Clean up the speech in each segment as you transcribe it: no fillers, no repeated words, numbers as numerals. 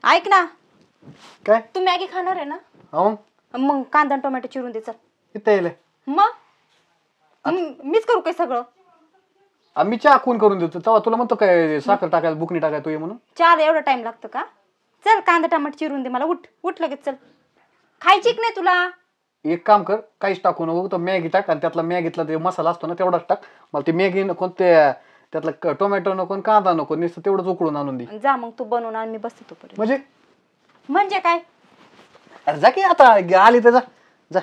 ऐक ना, काय तू मॅगी खाणार आहे ना? हो मग कांदा टोमॅटो चिरून दे चल. इथं येईल मग मीच करू काय सगळं? आम्ही चहा कोण करून देतो तेव्हा तुला म्हणतो काय साखर टाकायला बुकणी टाकायला तू ये म्हणून. चहाला एवढा टाइम लागतो का? चल कांदा टोमॅटो चिरून दे मला. उठ उठ लगेच चल. खायची की नाही तुला? एक काम कर, काहीच टाकू नको, तर मॅगी टाक आणि त्यातला मॅगीतला ते मसाला असतो ना तेवढाच टाक. मला ती मॅगी नको, ते त्यातला टोमॅटो नको, कांदा नको, नुसतं तेवढंच उकळून आणून दे. जा मग तू बनवून आण, मी बसते तोपर्यंत. म्हणजे काय? अरे जा की आता आली तर जा जा.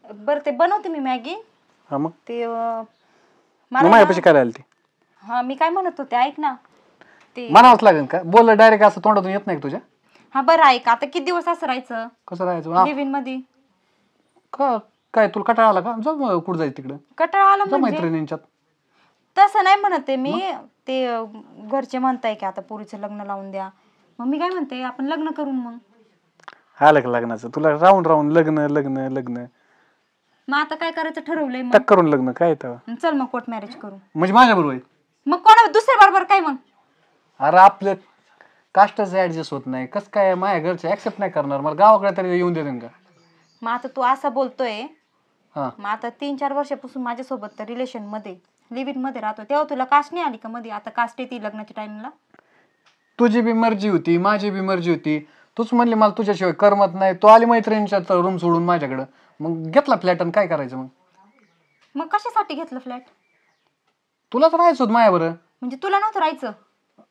बरं ते बनवते मी मॅगी. हा मग ते माझ्यापाशी काय आली ती? हा मी काय म्हणत होते ऐक ना, ते म्हणावंच लागेल का? बोललं डायरेक्ट असं तोंडातून येत नाही का तुझ्या? हा बरं ऐक, आता किती दिवस असं राहायचं कसं राहायचं लिव्हिंग मध्ये? का काय तुला कटाळा आला का? जा मग कुठं जायचं तिकडं, कटाळा आला जा म्हणजे? मैत्रिणींच्यात. तसं नाही म्हणते मी. ते घरचे म्हणताय की आता पोरीचं लग्न लावून द्या. मग मी काय म्हणते, आपण लग्न करून मग. आलं का लग्नाचं? तुला राहून राहून लग्न लग्न लग्न. मग आता काय करायचं ठरवलंय मग? टक करून लग्न काय तेव्हा? चल मग कोर्ट मॅरेज करू. म्हणजे माझ्या बरोबर आहे? मग कोणा दुसऱ्या बरोबर काय मग? अरे आपलं कास्टच ऍडजस्ट होत नाही. कसं काय माझ्या घरचे ऍक्सेप्ट नाही करणार? मला गावाकडे तरी येऊन देते का? मग आता तू असं बोलतोय, हा मग आता 3-4 वर्षापासून माझ्यासोबत रिलेशन मध्ये लिव्हिंग मध्ये राहतो, तेव्हा तुला कास्ट नाही आली का मध्ये? आता कास्ट येते लग्नाच्या टाइमला. तुझी बी मर्जी होती, माझी बी मर्जी होती. तूच म्हणली मला तुझ्याशिवाय करमत नाही. तू आली मैत्रिणीच्या रूम सोडून माझ्याकडं, मग घेतला फ्लॅट. आणि काय करायचं मग? मग कशासाठी घेतलं फ्लॅट? तुलाच राहायचं होत माझ्या बरं. म्हणजे तुला नव्हतं राहायचं?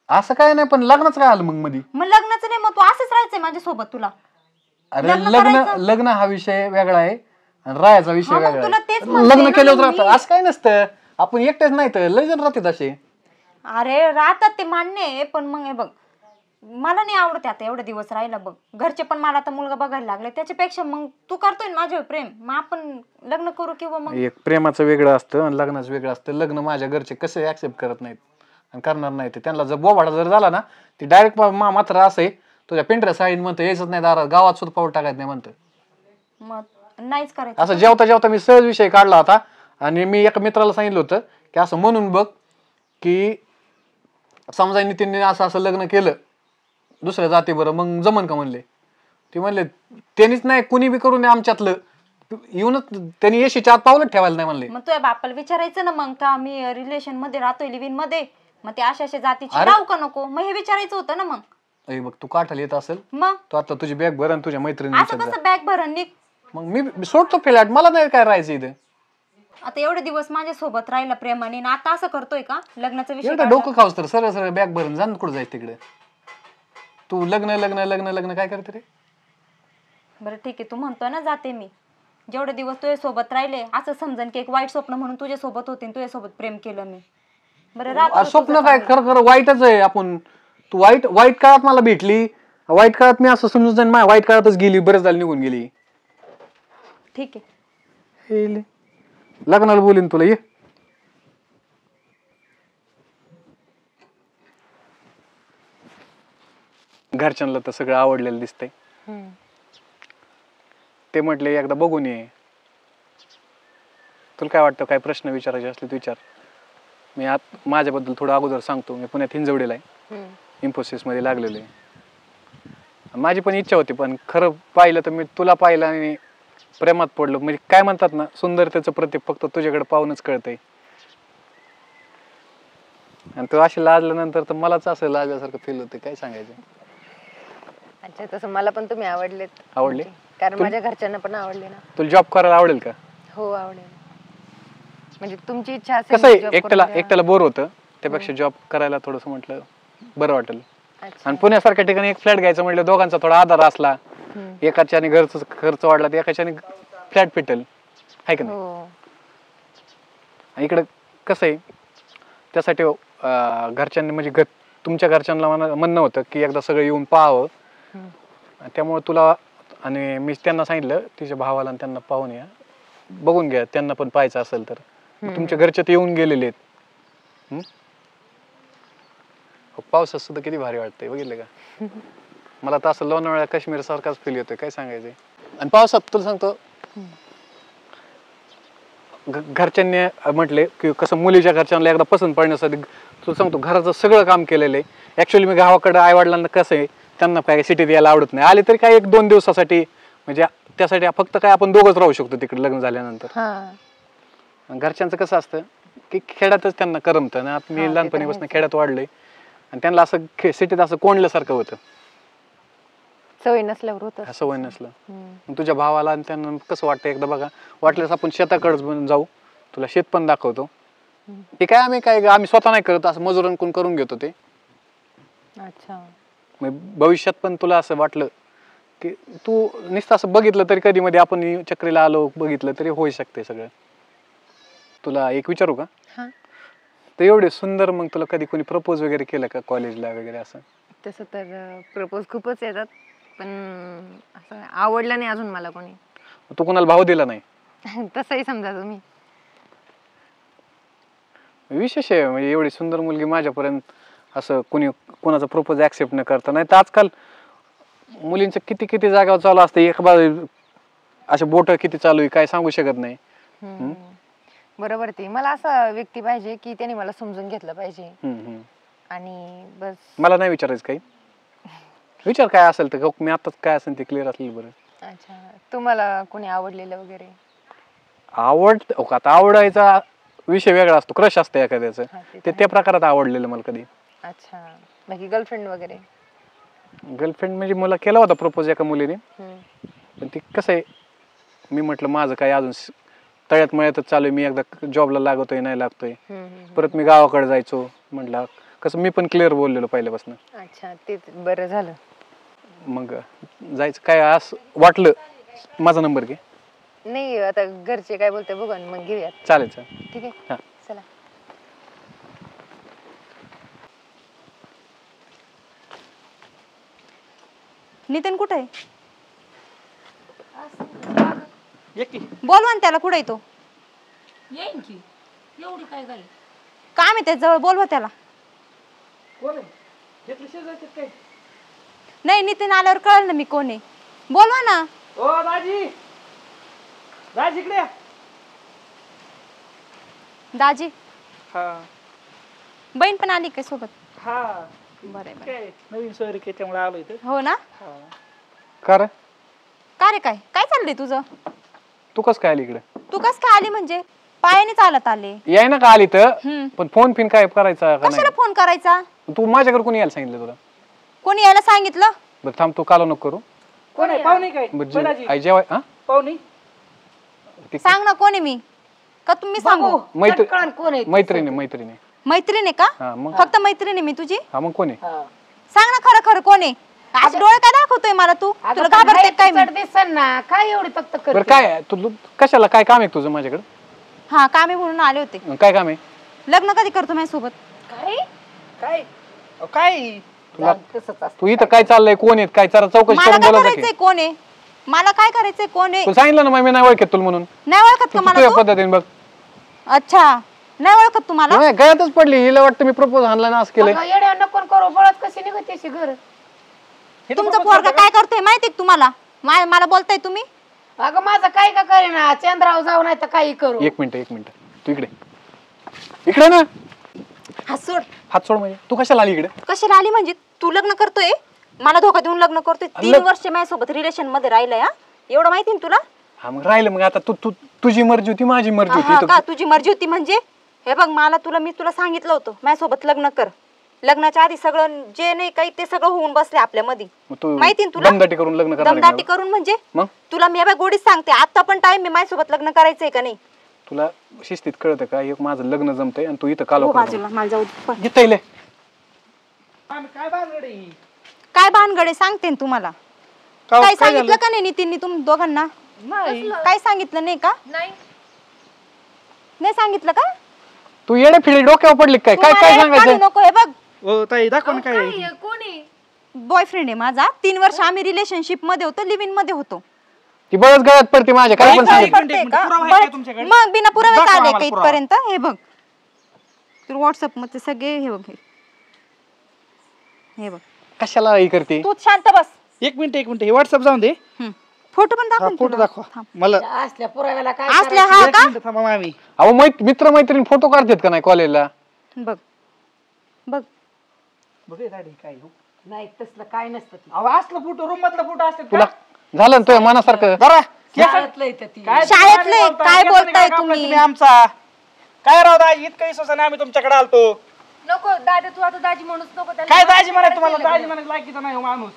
असं काय नाही, पण लग्नच काय आलं मग मध्ये? मग लग्नाचं नाही, मग तू असंच राहायचंय माझ्यासोबत तुला? अरे लग्न हा विषय वेगळा आहे आणि राहायचा विषय हा, मग वेगळा तुला आहे. तेच म्हणते लग्न ना केल्यावर मग राहतं असं काय नसतं. आपण एकटेच नाही तर लय जण राहतात असे. अरे राहतात ते मान्य आहे, पण मग हे बघ, मला नाही आवडते आता एवढे दिवस राहिला. बघ घरचे पण मला आता मुलगा बघायला लागले, त्याच्यापेक्षा मग तू करतोय ना माझ्यावर प्रेम, मग आपण लग्न करू. किंवा मग एक प्रेमाचं वेगळं असतं आणि लग्नाचं वेगळं असतं. लग्न माझ्या घरचे कसे ऍक्सेप्ट करत नाहीत आणि करणार नाही ते. त्यांना जर बोवाडा जर झाला ना, ती डायरेक्ट मात्र असं आहे, तुझ्या पिंढऱ्या साईड म्हणतं यायचंच नाही दारात, गावात सुद्धा पाऊल टाकायचं नाही म्हणतं. मग नाहीच करायचं. असं जेवता जेवता मी सहज विषय काढला होता आणि मी एका मित्राला सांगितलं होतं की असं म्हणून बघ, की समजा नितीनने असं असं लग्न केलं दुसऱ्या जाती बरं, मग जमन का म्हणले. ते म्हणले त्यांनीच नाही कुणी बी करू नये आमच्यातलं, येऊनच त्यांनी येशीच्या आत पावलं ठेवायला नाही म्हणले. मग तुझ्या बापाला विचारायचं ना मग, का मी रिलेशन मध्ये राहतोय लिव्हिंग मध्ये, मग ते अशा जातीची राहू का नको, मग हे विचारायचं होतं ना मग. बघ तू काठाला येत असेल, मग तू आता तुझी बॅग भर आणि तुझ्या मैत्रिणी असं कसं बॅग भरण निघ. मग मी सोडतो फ्लॅट, मला नाही काय राहायचं इथे. आता एवढे दिवस माझ्यासोबत राहिला प्रेमाने, आता असं करतोय का? लग्नाचा विषय एवढं डोकं खाऊस तर सरळ सरळ बॅग भरून जा, कुठं जायचं तिकडे. तू लग्न लग्न लग्न लग्न काय करते रे? बरं ठीक आहे, तू म्हणतो ना जाते मी. जेवढे दिवस तुझ्या सोबत राहिले असं समजन की एक वाईट स्वप्न म्हणून तुझ्या सोबत होते, तुझ्यासोबत प्रेम केलं मी. बरं स्वप्न काय, खरं खरं वाईटच आहे. आपण तू वाईट काळात मला भेटली, वाईट काळात मी असं समजून जाईन माझ्या वाईट काळातच गेली, बरेच झालं निघून गेली. ठीक आहे, लग्नाला बोलीन तुला, ये. घरच्यांना तर सगळं आवडलेलं दिसतंय. ते म्हटले एकदा बघून ये. तुला काय वाटतं, काय प्रश्न विचारायचे असले विचार. मी माझ्याबद्दल थोडं अगोदर सांगतो. मी पुण्यात हिंजवडीला आहे, इन्फोसिस मध्ये लागलेलो आहे. माझी पण इच्छा होती, पण खरं पाहिलं तर मी तुला पाहिलं आणि प्रेमात पडलो. म्हणजे काय म्हणतात ना, सुंदरतेचं प्रतीक फक्त तुझ्याकडे पाहूनच कळतंय. आणि तू अशी लाजल्यानंतर तर मलाच असं लाजल्यासारखं फील होते, काय सांगायचं. अच्छा, तसं मला पण तुम्ही आवडलेत. आवडले? कारण माझ्या घरच्यांना पण आवडले ना. तुला जॉब करायला आवडेल का? हो आवडेल. म्हणजे तुमची इच्छा असेल. कसं आहे, एकट्याला बोर होतं, त्यापेक्षा जॉब करायला थोडंसं म्हटलं बरं वाटेल. आणि पुण्यासारख्या ठिकाणी एक फ्लॅट घ्यायचं म्हटलं, दोघांचा थोडा आधार असला, एकाच्याने घरचा खर्च वाढला तर एकाच्याने फ्लॅट पेटेल, आहे का नाही. इकडे कसं आहे, त्यासाठी घरच्यांनी म्हणजे तुमच्या घरच्यांना म्हणणं होतं की एकदा सगळं येऊन पाहावं. त्यामुळे तुला आणि मी त्यांना सांगितलं तिच्या भावाला आणि त्यांना पाहून या, बघून घ्या, त्यांना पण पाहायचं असेल तर. तुमच्या घरचे ते येऊन गेलेले आहेत. पावसात सुद्धा किती भारी वाटतंय, बघितलं का. मला तर असं लोणावळा काश्मीर सारखाच फील येतोय, काय सांगायचंय. आणि पावसात तुला सांगतो, घरच्यांनी म्हटले की कसं मुलीच्या घरच्यांना एकदा पसंत पडण्यासाठी तुला सांगतो घराचं सगळं काम केलेलं आहे. ऍक्च्युअली मी गावाकडे आई वडिलांना कसं आहे, त्यांना काय सिटीत यायला आवडत नाही, आले तरी काय 1-2 दिवसासाठी, म्हणजे त्यासाठी फक्त काय आपण दोघंच राहू शकतो तिकडे लग्न झाल्यानंतर. हा घरच्यांचं कसं असतं की खेड्यातच त्यांना करमतं ना. आता मी लहानपणीपासून खेड्यात वाढलोय आणि त्यांना असं सिटीत असं कोंडल्यासारखं होतं, सवय नसल्यावर होत. सवय नसलं. मग तुझ्या भावाला आणि त्यांना कसं वाटतं एकदा बघा, वाटल्यास आपण शेताकडे जाऊ, तुला शेत पण दाखवतो. ते काय आम्ही स्वतः नाही करत, असं मजुरांकडून करून घेतो ते. अच्छा. मग भविष्यात पण तुला असं वाटलं की तू नुसतं असं बघितलं तरी, कधी मध्ये आपण चक्रीला आलो बघितलं तरी होऊ शकते सगळं. तुला एक विचारू का? हा. तर एवढे सुंदर, मग तुला कधी कोणी प्रपोज वगैरे केलं का कॉलेजला वगैरे असं? तसं तर प्रपोज खूपच येतात, पण असं आवडलं नाही अजून मला कोणी. तू कोणाला भाव दिला नाही? तसंही समजा तुम्ही. विशेष आहे, म्हणजे एवढी सुंदर मुलगी माझ्यापर्यंत असं कोणाचा प्रपोज ऍक्सेप्ट न करता. नाही तर आजकाल मुलींचं किती किती जागा चालू असते, एक बाजू असे बोट किती चालू आहे काय सांगू शकत नाही. बरोबर. ते मला असा व्यक्ती पाहिजे की त्याने मला समजून घेतलं पाहिजे आणि बस. मला नाही विचारायचं काही, विचार काय असेल तर मी आताच काय असेल ते क्लिअर असेल बरं. अच्छा, तुम्हाला कोणी आवडलेलं वगैरे? आता आवडायचा विषय वेगळा असतो, क्रश असतं एखाद्याचं, ते त्या प्रकारात आवडलेलं मला कधी. अच्छा, बाकी गर्लफ्रेंड वगैरे? गर्लफ्रेंड म्हणजे मला केला होता प्रपोज एका मुलीने, पण ते कसं आहे, मी म्हटलं माझं काय अजून तळ्यात मळ्यातच चालू आहे, मी एकदा जॉबला लागतोय नाही लागतोय, परत मी गावाकडे जायचो. म्हटलं कसं मी पण क्लिअर बोललेलो पहिल्यापासून. अच्छा, तेच बरं झालं. मग जायचं काय असं वाटलं, माझा नंबर घे. नाही आता घरचे काय बोलते बघा मग घेऊया. चालेल ठीक आहे. हा चला. नितीन कुठे आहे? बोलवा ना त्याला, कुठे येतो? येईन की, एवढी काय झाली? काम आहे त्याच्या जवळ, बोलवा त्याला. नाही, नितीन आल्यावर कळलं ना मी कोण आहे. बोलवा ना. ओ दाजी, दाजी इकडे या. दाजी, हा बहीण पण आली काय सोबत? हा, बरं काय नवीन सोयरी काय त्यामुळे आलो इथे. हो ना. का रे? का रे, काय काय चाललंय तुझं? तू कस काय आली इकडे? तू कस काय आली म्हणजे? पायाने चालत आले. याय ना का आली तर, पण फोन फिन काय करायचा का? कशाला फोन करायचा? तू माझ्याकडे कोणी यायला सांगितलं तुला? कोणी यायला सांगितलं? बरं थांब, तू कालो नको करू. कोण आहे? पाहुणे काय? आई जेवाय हा पाहुणे सांग ना कोणी मी का तुम्ही सांगू? मैत्रिणी मैत्रीण आहे का? हा मग. फक्त मैत्रीण आहे मी तुझी? हा मग कोणी? सांग ना खरं खरं कोण आहे? आज डोळे काय दाखवतोय मला तू? तुला घाबरते काय मी? दिसन ना काय एवढी तक्त बरं काय तू कशाला, काय काम आहे तुझं माझ्याकडे? हा, काम आहे म्हणून आले होते. काय काम आहे? लग्न कधी करतो माझ्या सोबत? काय काय काय तू इथं काय चाललंय, कोण आहेत काय, जरा चौकशी मला करून काय बोला की. करायचंय कोण आहे? मला काय करायचंय कोण आहे? तू सांगितलं ना, मी नाही ओळखत तुला म्हणून. नाही ओळखत का मला तुझ्या तू? पद्धतीने बघ. अच्छा, नाही ओळखत तुम्हाला? नाही, गळ्यातच पडली, हिला वाटतं मी प्रपोज आणला ना असं केलंय. येड्या नको करू बळत कशी निघते अशी घर. तुमचा पोरगा काय करतोय माहितीये का तुम्हाला? मला बोलताय तुम्ही? अगं माझं काय का करेना, चंद्राव जाऊ नाही तर काही करू. एक मिनिट तू इकडे ना. हात सोड. हात सोड म्हणजे तू कशाला आली इकडे? कशाला आली म्हणजे? तू लग्न करतोय, मला धोका देऊन लग्न करतोय. 3 वर्ष माझ्यासोबत रिलेशन मध्ये राहिलंय. हा, एवढं माहिती ना तुला? हा मग राहिलं, मग आता तुझी मर्जी होती माझी मर्जी होती. का तुझी मर्जी होती म्हणजे? हे बघ, मी तुला सांगितलं होतं माझ्यासोबत लग्न कर. लग्नाच्या आधी सगळं जे नाही काही ते सगळं होऊन बसले आपल्या मध्ये, माहिती ना तुला? दमदाटी करून लग्न करणार? दमदाटी करून म्हणजे तुला मी गोडीच सांगते, आता पण टाइम मी माझ्यासोबत लग्न करायचंय का नाही? तुला शिस्तीत कळतं का? एक माझं लग्न जमतंय आणि तू इथं कालो बाजूला मला जाऊ दे. काय बांधडे काय भानगडे सांगते ना तुम्हाला. काय सांगितलं का नाही नितीननी तुम दोघांना? काय सांगितलं नाही का? नाही सांगितलं का? तू येडे फिडे डोक्यावर पडली काय? काय काय सांगायचं नको. हे बघ, ओ ताई दाखव ना काय. कोणी बॉयफ्रेंड आहे माझा. 3 वर्ष आम्ही रिलेशनशिप मध्ये होतो, लिव्ह इन मध्ये होतो. ती बळच गळ्यात पडते माझ्या, काय पण तुमच्याकडे मग बिना पुराव्याच आले का इथपर्यंत? हे बघ, तू व्हॉट्सअप मध्ये सगळे हे बघ, हे बघ. कशाला ही करते? तू शांत बस. एक मिनिट हे व्हॉट्सअप जाऊन दे. फोटो पण दाखव. फोटो दाखवा मला. असल्या पुराव्याला काय असल्या हा का? थांबा मामी. अहो मित्र मैत्रीण फोटो काढतात का नाही कॉलेजला? बघ बघ बघ दाढी काय हो. नाही तसलं काय नसतं ती. अहो असलं फोटो रूम मधला फोटो असतात तुला का? झालं ना तुझ्या मनासारखं जरा शाळेतलं येतं ती. काय शाळेतले बोलताय? काय केसाने बोलताय कापला तुम्ही? आमचा काय राव दाजी इतकं विश्वासाने आम्ही तुमच्याकडे आलतो. नको दादा तू आता दाजी म्हणूच नको त्याला. काय दाजी म्हणाय तुम्हाला दाजी म्हणायचं लायकीचा नाही हो माणूस.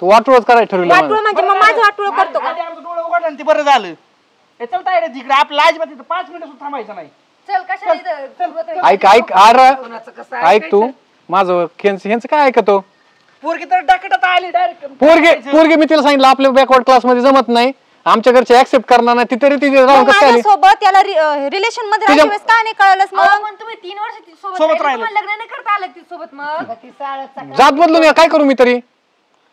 तू वाटोळच करायला ठरवलं वाटोळ मला. म्हणजे मग माझं वाटोळ करतो का? आधी आमचं डोळं उघडलं आणि ते बरं झालं. हे चलता येईल तिकडे आपल्या अजिबात तिथं 5 मिनिटं सुद्धा थांबायचं नाही. चल कशाला इथं सुरुवात आहे? ऐक ऐक अरे कोणाचं कसं ऐक तू माझं ह्यांचं काय ऐकतो पोरगी तर डकटत आली डायरेक्ट. पोरगे मी तिला सांगितलं आपल्या बॅकवर्ड क्लास मध्ये जमत नाही आमच्या घरचे ऍक्सेप्ट करणार नाही ती तरी तिथे राहून कसं काय आली? माझ्यासोबत याला रिलेशन मध्ये राहायच्या वेळेस का नाही कळलंच अहो, मग? पण तुम्ही 3 वर्ष तिच्यासोबत सोबत राहिले, राहिलो. तुम्हाला लग्न नाही करता आलं तिच्यासोबत मग ती शाळेत जात बदलून या, काय करू मी तरी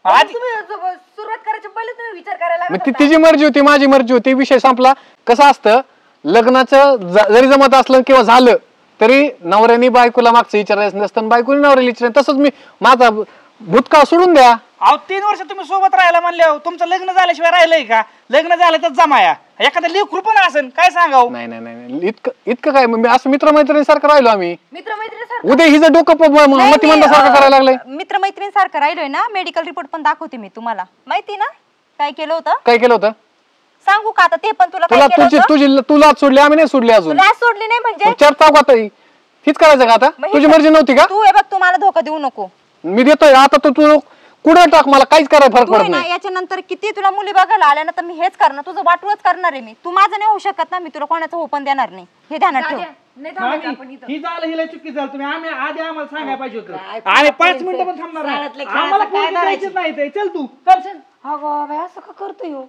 आधी तुम्ही सुरुवात करायच्या पहिले तुम्ही विचार करायला मग लागत ती होता. तिची मर्जी होती माझी मर्जी होती विषय संपला. कसं असतं लग्नाचं जरी जमत असलं किंवा झालं तरी नवऱ्याने बायकोला मागचं विचारायचं नसतं आणि बायकोने नवऱ्याला विचारायचं. तसंच मी माझा भूतकाळ सोडून द्या. अहो 3 वर्ष तुम्ही सोबत राहायला म्हणल्यावर तुमचं लग्न झाल्याशिवाय राहिलंय का? लग्न झालं तर जमाया एखादा लेकरू पण असेल काय सांगाव. नाही नाही नाही इतकं काय मी असं मित्रमैत्रिणीसारखं राहिलो आम्ही. मित्रमैत्रिणीसारखं उद्या हिचं डोकं मतिमंदासारखं करायला लागलंय. मित्रमैत्रिणीसारखं राहिलोय ना. मेडिकल रिपोर्ट पण दाखवते मी तुम्हाला. माहिती ना काय केलं होतं? काय केलं होतं सांगू का आता ते पण तुला? तुला काय केलं होतं? तुला सोडली आम्ही नाही सोडली अजून. तुला सोडली नाही म्हणजे? चार चौकात हीच करायचं का आता? मग तुझी हे- मर्जी नव्हती का? तू हे बघ तू मला धोका देऊ नको. मी देतोय आता तू कुठं टाक मला काहीच करायला फरक तू पडत आहे ना नाही. याच्या नंतर किती तुला मुली बघायला आल्या ना तर मी हेच करणार. तुझं वाटवच करणार आहे मी. तू माझं नाही होऊ शकत ना. मी तुला कोणाचं ओपन देणार नाही. हे ध्यानात ठेव. नाही थांबायचं आपण इथं. ही झालं हिला चुकी झालं तुम्ही आम्ही आधी आम्हाला सांगायला पाहिजे होतं. काय आम्ही 5 पोरांचं मिनिटं पण थांबणार नाही. शाळेतल्या खेळाचं आम्हाला काय पोरगी करायचं? द्यायचीच नाही ते. चल तू चल. अगं बाई असं का करतोय हो?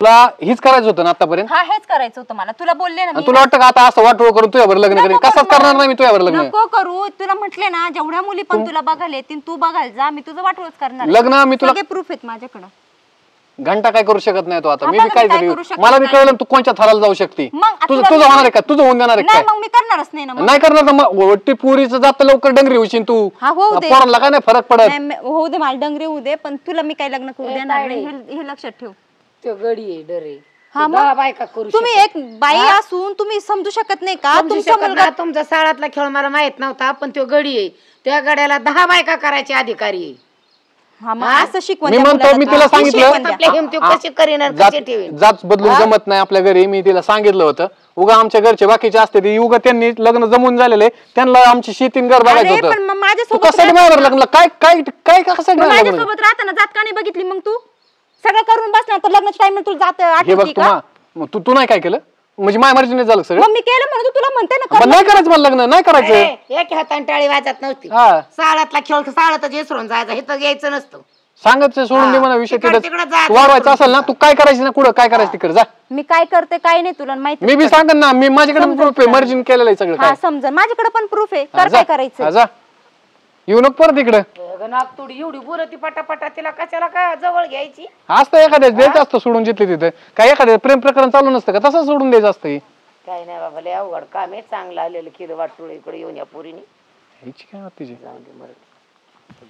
तुला हीच करायचं होतं ना आतापर्यंत. हा हेच करायचं होतं मला. तुला बोलले ना आणि मी. तुला वाटतं का आता असं वाटोळ करून तुझ्यावर लग्न करेन? नको कसंच करू करणार मग. नाही मी तुझ्यावर लग्न. नको करू. तुला म्हटले ना जेवढ्या मुली पण तुला बघायला येतील तू बघायला जा. मी तुझं वाटवच करणार आहे. लग्न मी तुला सगळे प्रूफ आहेत माझ्याकडे. घंटा काय करू शकत नाही तो आता. मी आता बी काय काय तरी करू शकत मला बी नाही. कळलं तू कोणत्या थराला जाऊ शकते. मग आता तुझं तुला तुझं मी- होणार आहे का? तुझं होऊन देणार आहे नाही काय? मग मी करणारच नाही ना मग. नाही करणार तर मग वट्टी पुरीचं जात लवकर डंगरी होशील तू. हा, होऊ दे. पोरांना काय नाही फरक पडत. नाही, होऊ दे मला डंगरे होऊ दे पण तुला मी काही लग्न करू ए, देणार तायडे. नाही. हे लक्षात ठेव. तो गडी आहे डरे. हा मग? दहा बायका करू तुम्ही शकत. एक बाई असून तुम्ही समजू शकत नाही का? समजू तुमचा शकत मुलगा नाही. तुमचा शाळातला खेळ मला माहित नव्हता पण तो गडी आहे. त्या गड्याला 10 बायका करायचे अधिकारी आहे. हा मग असं शिकवण मी द्या म्हणतो मुलाला मी तू. तिला ही सांगितलं शिकवण द्या. आपल्या हिमती कशी करीन आणि कशी ठेवीन. जात बदलून जमत नाही आपल्या घरी. मी तिला सांगितलं होतं उगा आमच्या घरचे बाकीचे असते ते उगा त्यांनी लग्न जमून झालेले त्यांना आमची शेतीन घर बघायचं अरे पण होतं. मग तू माझ्यासोबत कशासाठी माझ्यावर लग्न काय काय काय कशासाठी मग माझ्यावर लग्न? माझ्यासोबत राहताना जात का नाही बघितली मग तू? सगळं करून बसला तर लग्नाच्या टाइम तुला जात हे बघ आठवती का? मग तू नाही काय केलं म्हणजे माझ्या मर्जीने झालं सगळं. मग मी केलं म्हणून तू तुला म्हणते ना पण कर. नाही करायचं मला लग्न नाही करायचं. ए, एक हाताने टाळी वाजत नव्हती. हा शाळातला खेळ शाळातच विसरून जायचा. हे तर यायचं नसतं. सांगायचं सोडून दे मला विषय तिकडं तिकडे जायचं. वाढवायचं असेल ना तू काय करायची ना कुठं काय करायचं तिकडे जा. मी काय करते काय नाही तुला माहिती. मी बी सांगन ना मी माझ्याकडे प्रूफ आहे मर्जीने केलेलं आहे सगळं हा काय. समजा माझ्याकडे पण प्रूफ आहे. हा, कर जा. काय करायचं. हा, जा येऊ नको परत इकडं. नागतोडी एवढी बोलती पटापटा तिला कशाला काय जवळ घ्यायची. असतं एखाद्या द्यायचं असतं सोडून जिथले तिथं काय एखाद्या प्रेम प्रकरण चालू नसतं का तसं सोडून द्यायचं असतं. काय नाही बाबा लय अवघड काम आहे. चांगलं आलेलं केलं वाटोळ इकडे येऊन या पोरीने. ह्याची काय होती तिची? जाऊन दे मरत.